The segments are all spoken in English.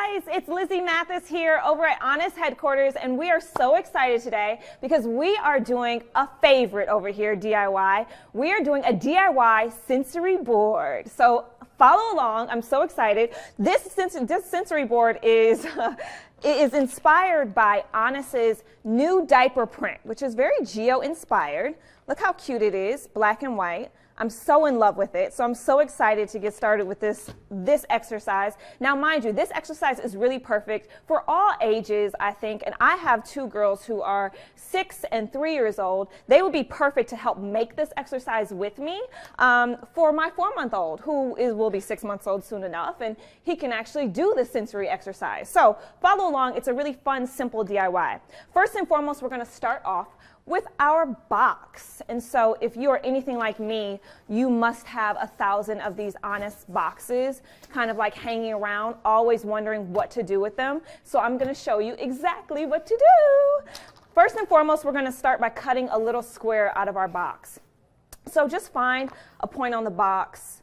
guys, it's Lizzy Mathis here over at Honest Headquarters, and we are so excited today because we are doing a favorite over here, DIY. We are doing a DIY sensory board. So follow along. I'm so excited. This sensory board is it is inspired by Honest's new diaper print, which is very geo-inspired. Look how cute it is, black and white. I'm so in love with it, so I'm so excited to get started with this exercise. Now, mind you, this exercise is really perfect for all ages, I think, and I have two girls who are 6 and 3 years old. They would be perfect to help make this exercise with me for my 4-month-old, who will be 6 months old soon enough, and he can actually do the sensory exercise. So follow along. It's a really fun, simple DIY. First and foremost, we're going to start off with our box. And so if you are anything like me, you must have 1,000 of these Honest boxes kind of like hanging around, always wondering what to do with them. So I'm going to show you exactly what to do. First and foremost, we're going to start by cutting a little square out of our box. So just find a point on the box.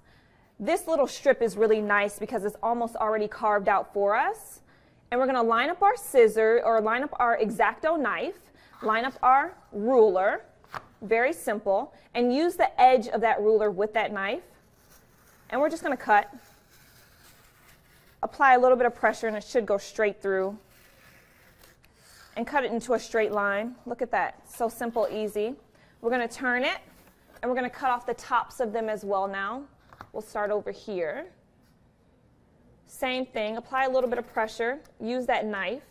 This little strip is really nice because it's almost already carved out for us. And we're going to line up our scissors, or line up our exacto knife. Line up our ruler, very simple, and use the edge of that ruler with that knife. And we're just going to cut. Apply a little bit of pressure and it should go straight through. And cut it into a straight line. Look at that, so simple, easy. We're going to turn it and we're going to cut off the tops of them as well now. We'll start over here. Same thing, apply a little bit of pressure, use that knife.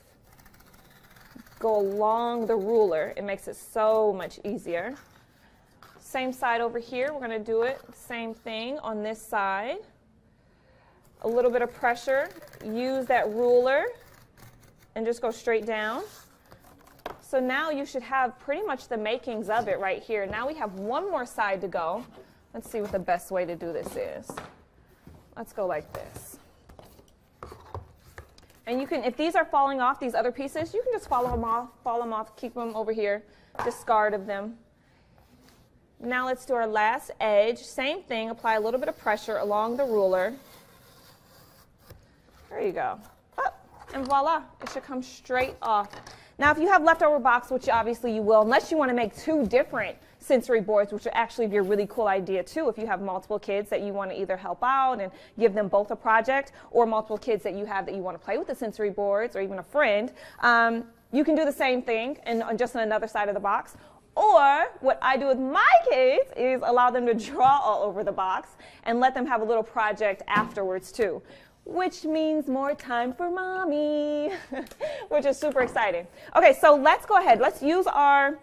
Go along the ruler. It makes it so much easier. Same side over here. We're going to do it. Same thing on this side. A little bit of pressure. Use that ruler and just go straight down. So now you should have pretty much the makings of it right here. Now we have one more side to go. Let's see what the best way to do this is. Let's go like this. And you can, if these are falling off, these other pieces, you can just fall them off, keep them over here, discard of them. Now let's do our last edge. Same thing, apply a little bit of pressure along the ruler. There you go. Oh, and voila, it should come straight off. Now if you have leftover box, which obviously you will, unless you want to make 2 different sensory boards, which would actually be a really cool idea too if you have multiple kids that you want to either help out and give them both a project, or multiple kids that you have that you want to play with the sensory boards, or even a friend. You can do the same thing and just on another side of the box. Or what I do with my kids is allow them to draw all over the box and let them have a little project afterwards too, which means more time for mommy, which is super exciting. Okay, so let's go ahead. Let's use our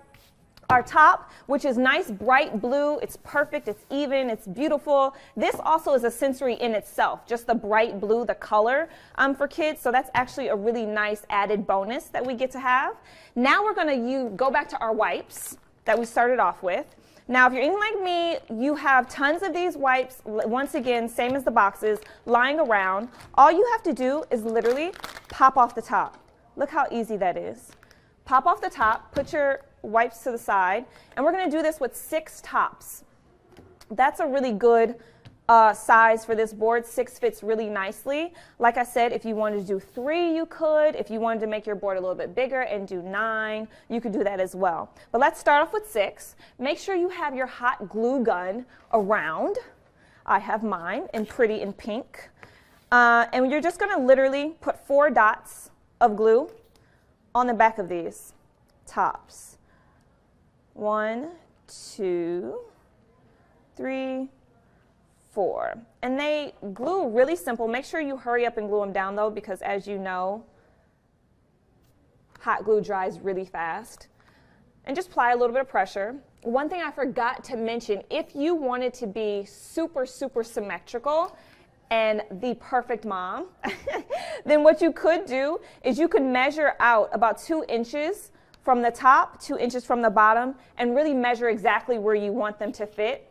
top, which is nice bright blue. It's perfect, it's even, it's beautiful. This also is a sensory in itself, just the bright blue, the color for kids. So that's actually a really nice added bonus that we get to have. Now we're going to go back to our wipes that we started off with. Now if you're anything like me, you have tons of these wipes, once again, same as the boxes, lying around. All you have to do is literally pop off the top. Look how easy that is. Pop off the top, put your wipes to the side, and we're going to do this with 6 tops. That's a really good size for this board. 6 fits really nicely. Like I said, if you wanted to do 3, you could. If you wanted to make your board a little bit bigger and do 9, you could do that as well. But let's start off with 6. Make sure you have your hot glue gun around. I have mine in pretty in pink. And you're just going to literally put 4 dots of glue on the back of these tops. 1, 2, 3, 4. And they glue really simple. Make sure you hurry up and glue them down though, because as you know, hot glue dries really fast. And just apply a little bit of pressure. One thing I forgot to mention, if you wanted to be super, super symmetrical and the perfect mom, then what you could do is you could measure out about 2 inches from the top, 2 inches from the bottom, and really measure exactly where you want them to fit.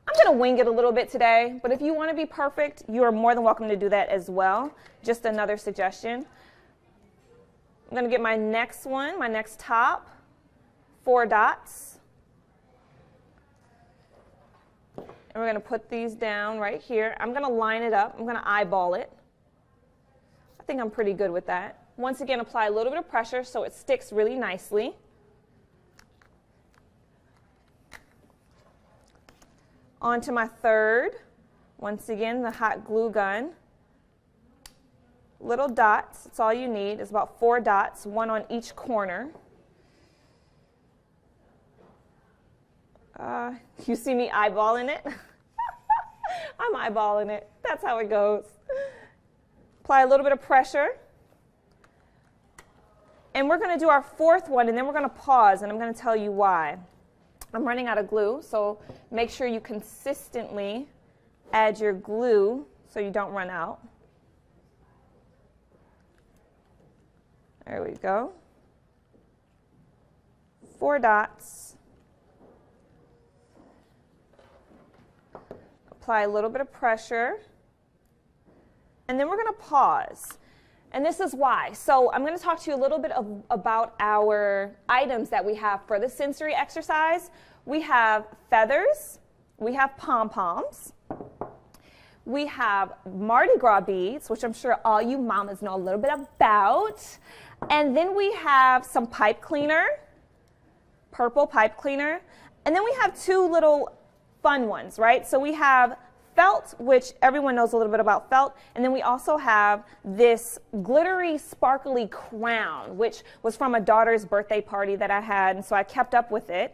I'm going to wing it a little bit today, but if you want to be perfect, you are more than welcome to do that as well. Just another suggestion. I'm going to get my next one, my next top, 4 dots. And we're going to put these down right here. I'm going to line it up. I'm going to eyeball it. think I'm pretty good with that. Once again, apply a little bit of pressure so it sticks really nicely. On to my third. Once again, the hot glue gun. Little dots, that's all you need. It's about 4 dots, 1 on each corner. You see me eyeballing it? I'm eyeballing it. That's how it goes. Apply a little bit of pressure. And we're going to do our 4th one, and then we're going to pause, and I'm going to tell you why. I'm running out of glue, so make sure you consistently add your glue so you don't run out. There we go. 4 dots. Apply a little bit of pressure. And then we're going to pause. And this is why. So I'm going to talk to you a little bit about our items that we have for the sensory exercise. We have feathers. We have pom-poms. We have Mardi Gras beads, which I'm sure all you mamas know a little bit about. And then we have some pipe cleaner, purple pipe cleaner. And then we have 2 little fun ones, right? So we have felt, which everyone knows a little bit about felt, and then we also have this glittery, sparkly crown, which was from a daughter's birthday party that I had, and so I kept up with it.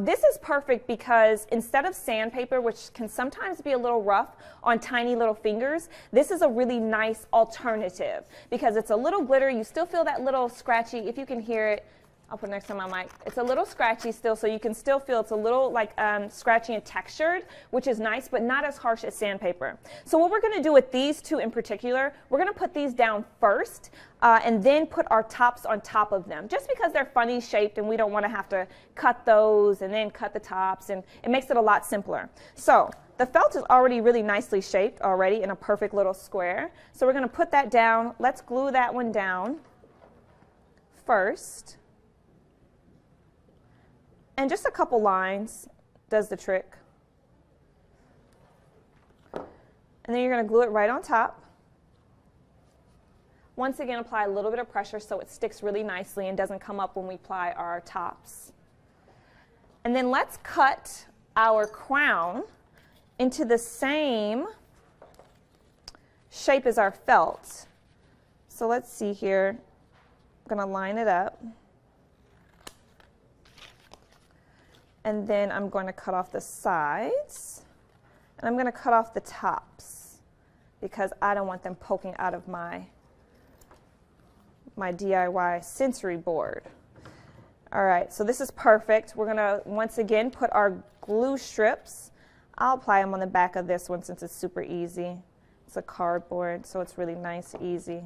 This is perfect because instead of sandpaper, which can sometimes be a little rough on tiny little fingers, this is a really nice alternative because it's a little glitter. You still feel that little scratchy, if you can hear it. I'll put it next to my mic. It's a little scratchy still, so you can still feel it's a little like scratchy and textured, which is nice, but not as harsh as sandpaper. So what we're going to do with these 2 in particular, we're going to put these down first and then put our tops on top of them, just because they're funny shaped and we don't want to have to cut those and then cut the tops, and it makes it a lot simpler. So the felt is already really nicely shaped already in a perfect little square. So we're going to put that down. Let's glue that one down first. And just a couple lines does the trick. And then you're going to glue it right on top. Once again, apply a little bit of pressure so it sticks really nicely and doesn't come up when we apply our tops. And then let's cut our crown into the same shape as our felt. So let's see here. I'm going to line it up. And then I'm going to cut off the sides, and I'm going to cut off the tops because I don't want them poking out of my DIY sensory board. All right, so this is perfect. We're going to once again put our glue strips. I'll apply them on the back of this one since it's super easy. It's a cardboard, so it's really nice, easy.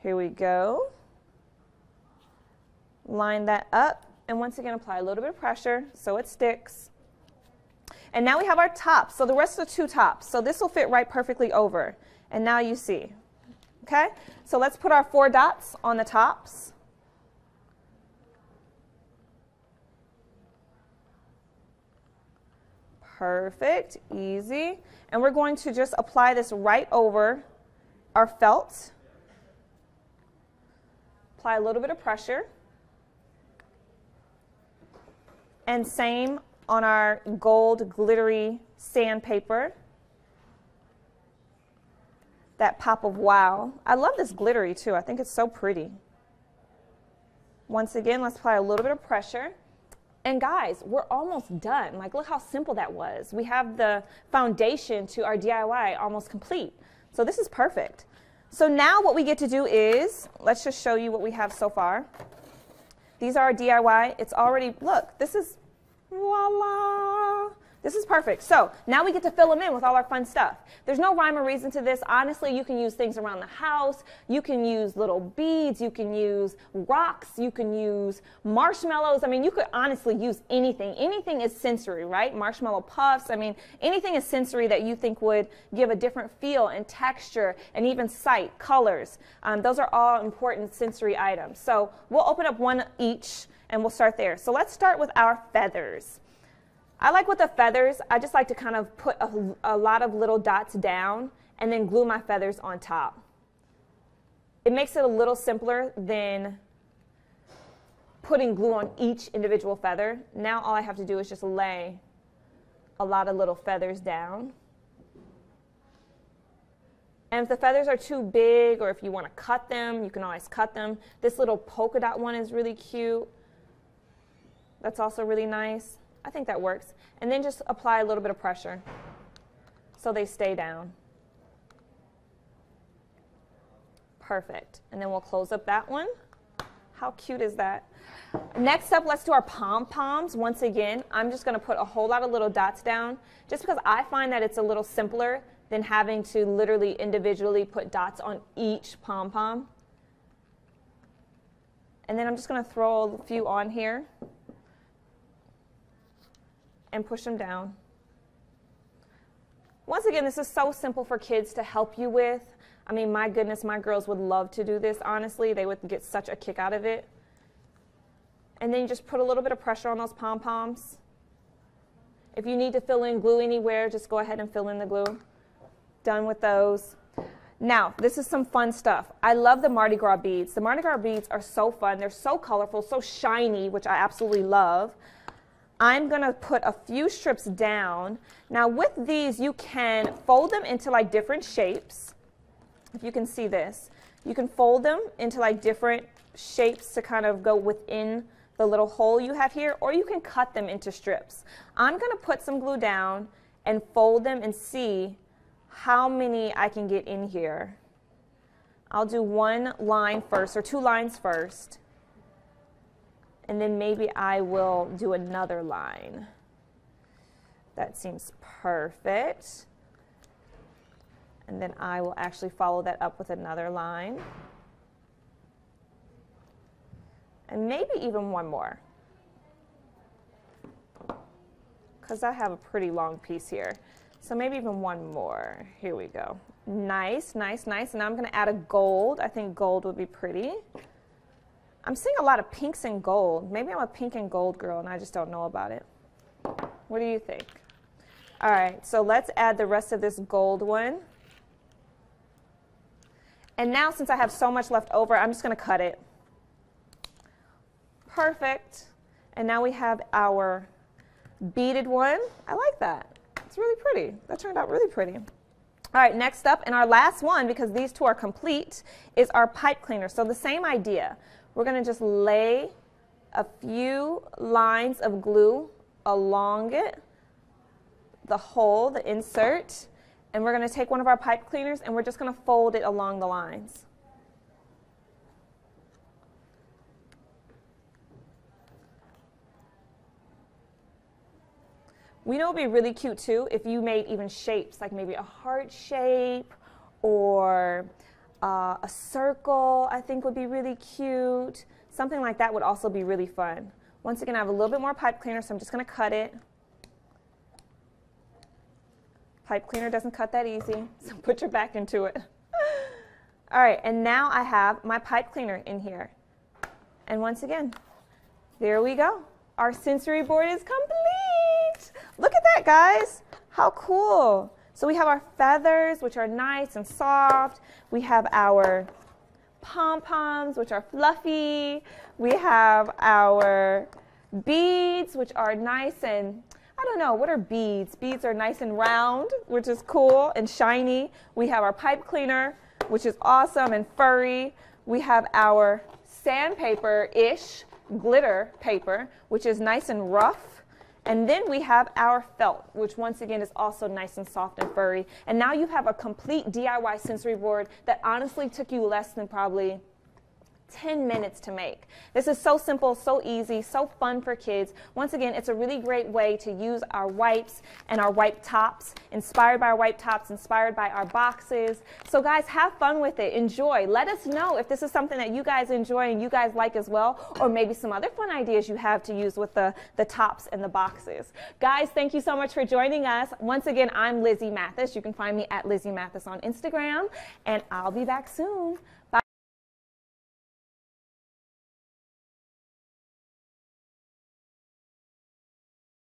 Here we go. Line that up. And once again, apply a little bit of pressure so it sticks. And now we have our tops. So the rest are 2 tops. So this will fit right perfectly over. And now you see. Okay? So let's put our 4 dots on the tops. Perfect. Easy. And we're going to just apply this right over our felt. Apply a little bit of pressure. And same on our gold glittery sandpaper. That pop of wow. I love this glittery too. I think it's so pretty. Once again, let's apply a little bit of pressure. And guys, we're almost done. Like, look how simple that was. We have the foundation to our DIY almost complete. So this is perfect. So now what we get to do is, let's just show you what we have so far. These are our DIY. It's already, look, this is, voila. This is perfect. So now we get to fill them in with all our fun stuff. There's no rhyme or reason to this. Honestly, you can use things around the house. You can use little beads. You can use rocks. You can use marshmallows. I mean, you could honestly use anything. Anything is sensory, right? Marshmallow puffs. I mean, anything is sensory that you think would give a different feel and texture and even sight, colors. Those are all important sensory items. So we'll open up one each and we'll start there. So let's start with our feathers. I like with the feathers, I just like to kind of put a lot of little dots down and then glue my feathers on top. it makes it a little simpler than putting glue on each individual feather. Now all I have to do is just lay a lot of little feathers down. And if the feathers are too big, or if you want to cut them, you can always cut them. This little polka dot one is really cute. That's also really nice. I think that works. And then just apply a little bit of pressure so they stay down. Perfect. And then we'll close up that one. How cute is that? Next up, let's do our pom-poms. Once again, I'm just going to put a whole lot of little dots down just because I find that it's a little simpler than having to literally individually put dots on each pom-pom. And then I'm just going to throw a few on here and push them down. Once again, this is so simple for kids to help you with. I mean, my goodness, my girls would love to do this, honestly. They would get such a kick out of it. And then you just put a little bit of pressure on those pom-poms. If you need to fill in glue anywhere, just go ahead and fill in the glue. Done with those. Now, this is some fun stuff. I love the Mardi Gras beads. The Mardi Gras beads are so fun. They're so colorful, so shiny, which I absolutely love. I'm going to put a few strips down. Now, with these, you can fold them into like different shapes. If you can see this, you can fold them into like different shapes to kind of go within the little hole you have here, or you can cut them into strips. I'm going to put some glue down and fold them and see how many I can get in here. I'll do one line first, or two lines first, and then maybe I will do another line. That seems perfect. And then I will actually follow that up with another line. And maybe even one more, because I have a pretty long piece here. So maybe even one more. Here we go. Nice, nice, nice. And now I'm going to add a gold. I think gold would be pretty. I'm seeing a lot of pinks and gold. Maybe I'm a pink and gold girl and I just don't know about it. What do you think? All right, so let's add the rest of this gold one. And now, since I have so much left over, I'm just going to cut it. Perfect. And now we have our beaded one. I like that. It's really pretty. That turned out really pretty. All right, next up, and our last one, because these two are complete, is our pipe cleaner. So the same idea. We're going to just lay a few lines of glue along it, the hole, the insert, and we're going to take one of our pipe cleaners and we're just going to fold it along the lines. We know it would be really cute too if you made even shapes, like maybe a heart shape or a circle, I think would be really cute. Something like that would also be really fun. Once again, I have a little bit more pipe cleaner, so I'm just going to cut it. Pipe cleaner doesn't cut that easy, so put your back into it. All right, and now I have my pipe cleaner in here. And once again, there we go. Our sensory board is complete. Look at that, guys. How cool. So we have our feathers, which are nice and soft. We have our pom-poms, which are fluffy. We have our beads, which are nice and, I don't know, what are beads? Beads are nice and round, which is cool and shiny. We have our pipe cleaner, which is awesome and furry. We have our sandpaper-ish glitter paper, which is nice and rough. And then we have our felt, which once again is also nice and soft and furry. And now you have a complete DIY sensory board that honestly took you less than probably 10 minutes to make. This is so simple, so easy, so fun for kids. Once again, it's a really great way to use our wipes and our wipe tops, inspired by our wipe tops, inspired by our boxes. So guys, have fun with it. Enjoy. Let us know if this is something that you guys enjoy and you guys like as well, or maybe some other fun ideas you have to use with the tops and the boxes. Guys, thank you so much for joining us. Once again, I'm Lizzy Mathis. You can find me at Lizzy Mathis on Instagram, and I'll be back soon. Bye.